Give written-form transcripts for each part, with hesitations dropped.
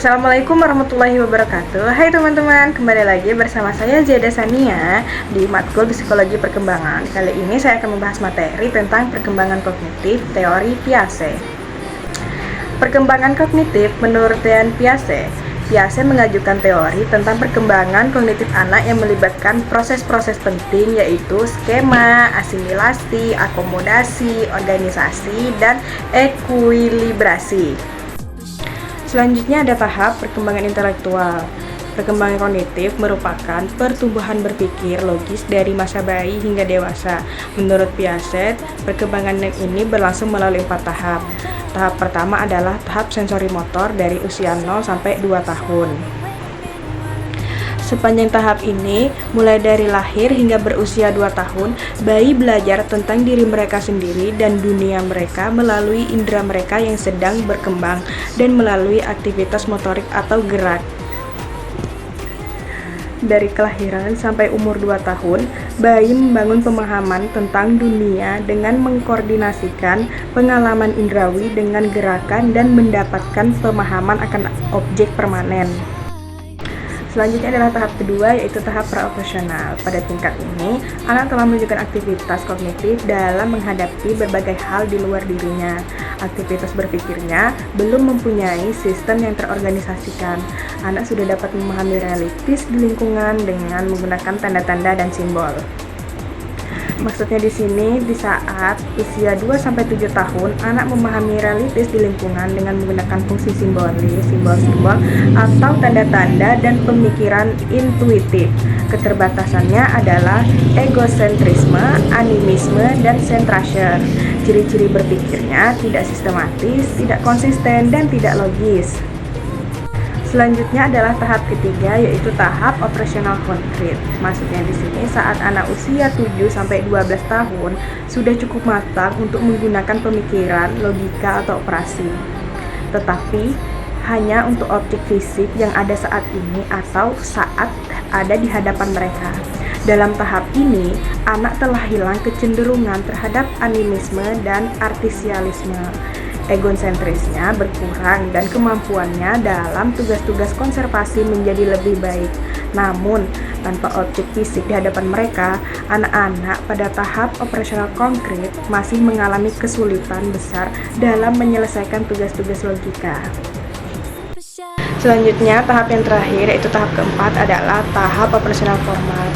Assalamualaikum warahmatullahi wabarakatuh. Hai teman-teman, kembali lagi bersama saya Zeda Sania di Matkul Psikologi Perkembangan. Kali ini saya akan membahas materi tentang perkembangan kognitif teori Piaget. Perkembangan kognitif menurut teori Piaget mengajukan teori tentang perkembangan kognitif anak yang melibatkan proses-proses penting yaitu skema, asimilasi, akomodasi, organisasi, dan ekuilibrasi. Selanjutnya ada tahap perkembangan intelektual. Perkembangan kognitif merupakan pertumbuhan berpikir logis dari masa bayi hingga dewasa. Menurut Piaget, perkembangan ini berlangsung melalui 4 tahap. Tahap pertama adalah tahap sensori motor dari usia 0 sampai 2 tahun. Sepanjang tahap ini, mulai dari lahir hingga berusia 2 tahun, bayi belajar tentang diri mereka sendiri dan dunia mereka melalui indera mereka yang sedang berkembang dan melalui aktivitas motorik atau gerak. Dari kelahiran sampai umur 2 tahun, bayi membangun pemahaman tentang dunia dengan mengkoordinasikan pengalaman indrawi dengan gerakan dan mendapatkan pemahaman akan objek permanen. Selanjutnya adalah tahap kedua, yaitu tahap praoperasional. Pada tingkat ini, anak telah menunjukkan aktivitas kognitif dalam menghadapi berbagai hal di luar dirinya. Aktivitas berpikirnya belum mempunyai sistem yang terorganisasikan. Anak sudah dapat memahami realitis di lingkungan dengan menggunakan tanda-tanda dan simbol. Maksudnya di sini, di saat usia 2-7 tahun, anak memahami realitis di lingkungan dengan menggunakan fungsi simbolis, simbol-simbol, atau tanda-tanda dan pemikiran intuitif. Keterbatasannya adalah egosentrisme, animisme, dan centration. Ciri-ciri berpikirnya tidak sistematis, tidak konsisten, dan tidak logis. Selanjutnya adalah tahap ketiga, yaitu tahap operasional konkret. Maksudnya di sini saat anak usia 7-12 tahun sudah cukup matang untuk menggunakan pemikiran, logika, atau operasi. Tetapi hanya untuk objek fisik yang ada saat ini atau saat ada di hadapan mereka. Dalam tahap ini, anak telah hilang kecenderungan terhadap animisme dan artisialisme. Egosentrisnya berkurang dan kemampuannya dalam tugas-tugas konservasi menjadi lebih baik. Namun, tanpa objek fisik di hadapan mereka, anak-anak pada tahap operasional konkret masih mengalami kesulitan besar dalam menyelesaikan tugas-tugas logika. Selanjutnya, tahap yang terakhir, yaitu tahap keempat, adalah tahap operasional formal.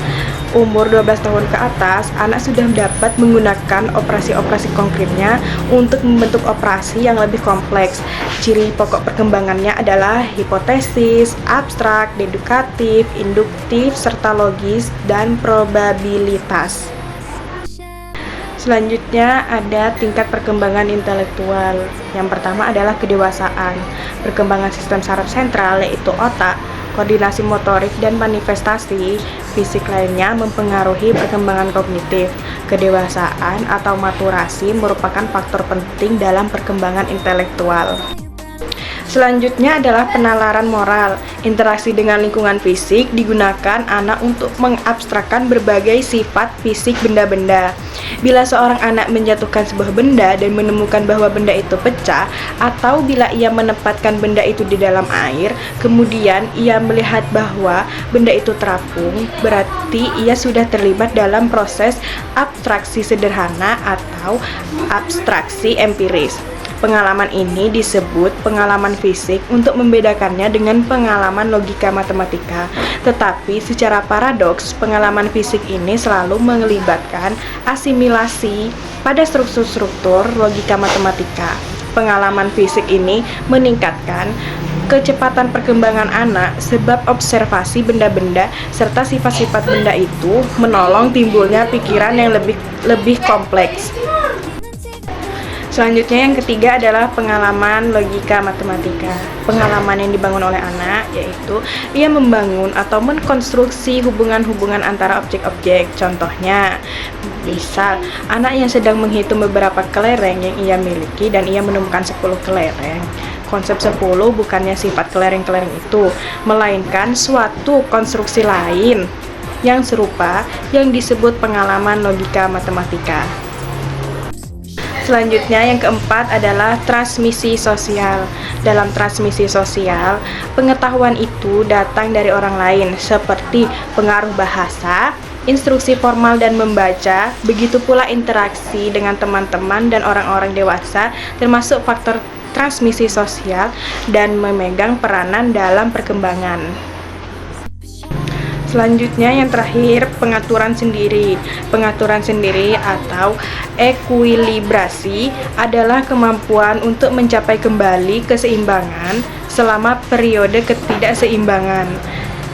Umur 12 tahun ke atas, anak sudah dapat menggunakan operasi-operasi konkretnya untuk membentuk operasi yang lebih kompleks. Ciri pokok perkembangannya adalah hipotesis, abstrak, dedukatif, induktif, serta logis, dan probabilitas. Selanjutnya ada tingkat perkembangan intelektual. Yang pertama adalah kedewasaan. Perkembangan sistem saraf sentral yaitu otak, koordinasi motorik, dan manifestasi fisik lainnya mempengaruhi perkembangan kognitif. Kedewasaan atau maturasi merupakan faktor penting dalam perkembangan intelektual. Selanjutnya adalah penalaran moral. Interaksi dengan lingkungan fisik digunakan anak untuk mengabstrakkan berbagai sifat fisik benda-benda. Bila seorang anak menjatuhkan sebuah benda dan menemukan bahwa benda itu pecah, atau bila ia menempatkan benda itu di dalam air, kemudian ia melihat bahwa benda itu terapung, berarti ia sudah terlibat dalam proses abstraksi sederhana atau abstraksi empiris. Pengalaman ini disebut pengalaman fisik untuk membedakannya dengan pengalaman logika matematika. Tetapi secara paradoks, pengalaman fisik ini selalu melibatkan asimilasi pada struktur-struktur logika matematika. Pengalaman fisik ini meningkatkan kecepatan perkembangan anak sebab observasi benda-benda serta sifat-sifat benda itu menolong timbulnya pikiran yang lebih kompleks. Selanjutnya yang ketiga adalah pengalaman logika matematika. Pengalaman yang dibangun oleh anak yaitu ia membangun atau mengkonstruksi hubungan-hubungan antara objek-objek. Contohnya, misal anak yang sedang menghitung beberapa kelereng yang ia miliki dan ia menemukan 10 kelereng. Konsep 10 bukannya sifat kelereng-kelereng itu, melainkan suatu konstruksi lain yang serupa yang disebut pengalaman logika matematika. Selanjutnya yang keempat adalah transmisi sosial. Dalam transmisi sosial, pengetahuan itu datang dari orang lain seperti pengaruh bahasa, instruksi formal dan membaca, begitu pula interaksi dengan teman-teman dan orang-orang dewasa, termasuk faktor transmisi sosial dan memegang peranan dalam perkembangan. Selanjutnya yang terakhir, pengaturan sendiri. Pengaturan sendiri atau ekuilibrasi adalah kemampuan untuk mencapai kembali keseimbangan selama periode ketidakseimbangan.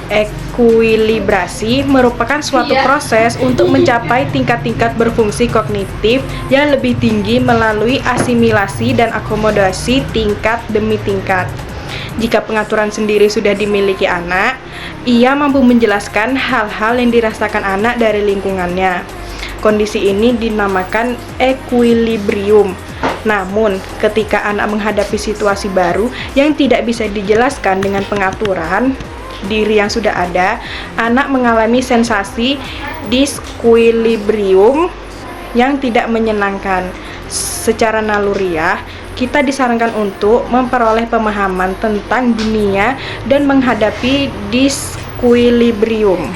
Ekuilibrasi merupakan suatu proses untuk mencapai tingkat-tingkat berfungsi kognitif yang lebih tinggi melalui asimilasi dan akomodasi tingkat demi tingkat. Jika pengaturan sendiri sudah dimiliki anak, ia mampu menjelaskan hal-hal yang dirasakan anak dari lingkungannya. Kondisi ini dinamakan ekuilibrium. Namun, ketika anak menghadapi situasi baru yang tidak bisa dijelaskan dengan pengaturan diri yang sudah ada, anak mengalami sensasi disequilibrium yang tidak menyenangkan. Secara naluriah, kita disarankan untuk memperoleh pemahaman tentang dunia dan menghadapi disequilibrium.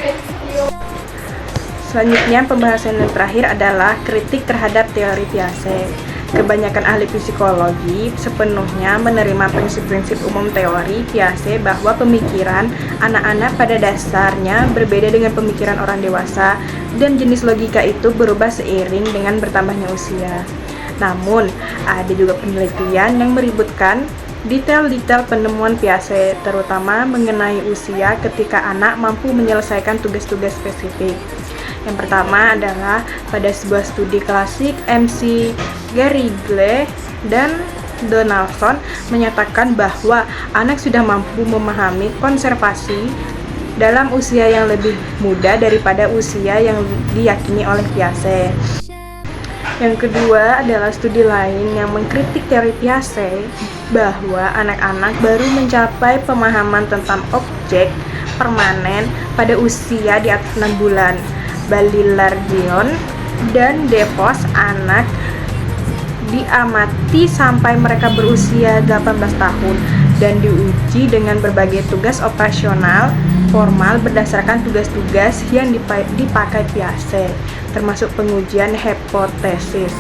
Selanjutnya, pembahasan yang terakhir adalah kritik terhadap teori Piaget. Kebanyakan ahli psikologi sepenuhnya menerima prinsip-prinsip umum teori Piaget bahwa pemikiran anak-anak pada dasarnya berbeda dengan pemikiran orang dewasa dan jenis logika itu berubah seiring dengan bertambahnya usia. Namun, ada juga penelitian yang meributkan detail-detail penemuan Piaget, terutama mengenai usia ketika anak mampu menyelesaikan tugas-tugas spesifik. Yang pertama adalah pada sebuah studi klasik, MC Garrigle dan Donaldson menyatakan bahwa anak sudah mampu memahami konservasi dalam usia yang lebih muda daripada usia yang diyakini oleh Piaget. Yang kedua adalah studi lain yang mengkritik teori Piaget bahwa anak-anak baru mencapai pemahaman tentang objek permanen pada usia di atas 6 bulan. Baillargeon dan DeVos anak diamati sampai mereka berusia 18 tahun dan diuji dengan berbagai tugas operasional formal berdasarkan tugas-tugas yang dipakai Piaget, termasuk pengujian hipotesis.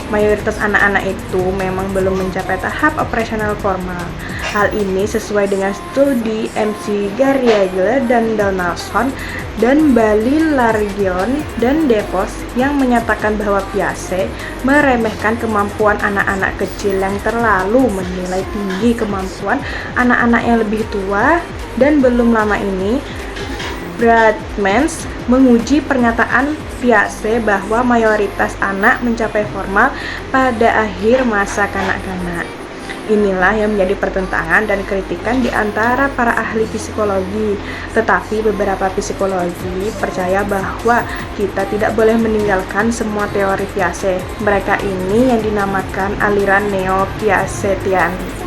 Mayoritas anak-anak itu memang belum mencapai tahap operasional formal. Hal ini sesuai dengan studi MC Garrigle dan Donaldson dan Baillargeon dan DeVos yang menyatakan bahwa Piaget meremehkan kemampuan anak-anak kecil yang terlalu menilai tinggi kemampuan anak-anak yang lebih tua. Dan belum lama ini, Bradmans menguji pernyataan Piaget bahwa mayoritas anak mencapai formal pada akhir masa kanak-kanak. Inilah yang menjadi pertentangan dan kritikan di antara para ahli psikologi. Tetapi beberapa psikologi percaya bahwa kita tidak boleh meninggalkan semua teori Piaget. Mereka ini yang dinamakan aliran neo-Piagetian.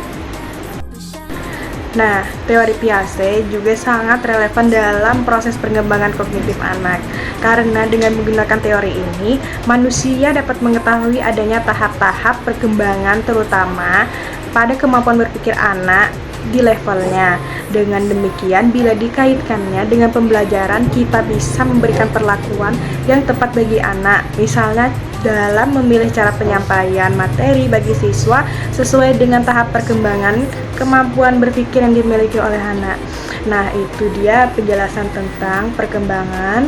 Nah, teori Piaget juga sangat relevan dalam proses pengembangan kognitif anak. Karena dengan menggunakan teori ini, manusia dapat mengetahui adanya tahap-tahap perkembangan terutama pada kemampuan berpikir anak di levelnya. Dengan demikian, bila dikaitkannya dengan pembelajaran, kita bisa memberikan perlakuan yang tepat bagi anak. Misalnya, dalam memilih cara penyampaian materi bagi siswa sesuai dengan tahap perkembangan kemampuan berpikir yang dimiliki oleh anak. Nah, itu dia penjelasan tentang perkembangan.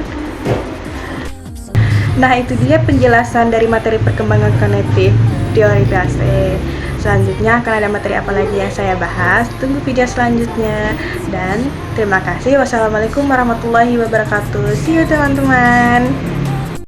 Nah, itu dia penjelasan dari materi perkembangan kognitif teori Piaget. Selanjutnya akan ada materi apa lagi yang saya bahas. Tunggu video selanjutnya. Dan terima kasih. Wassalamualaikum warahmatullahi wabarakatuh. See you teman-teman.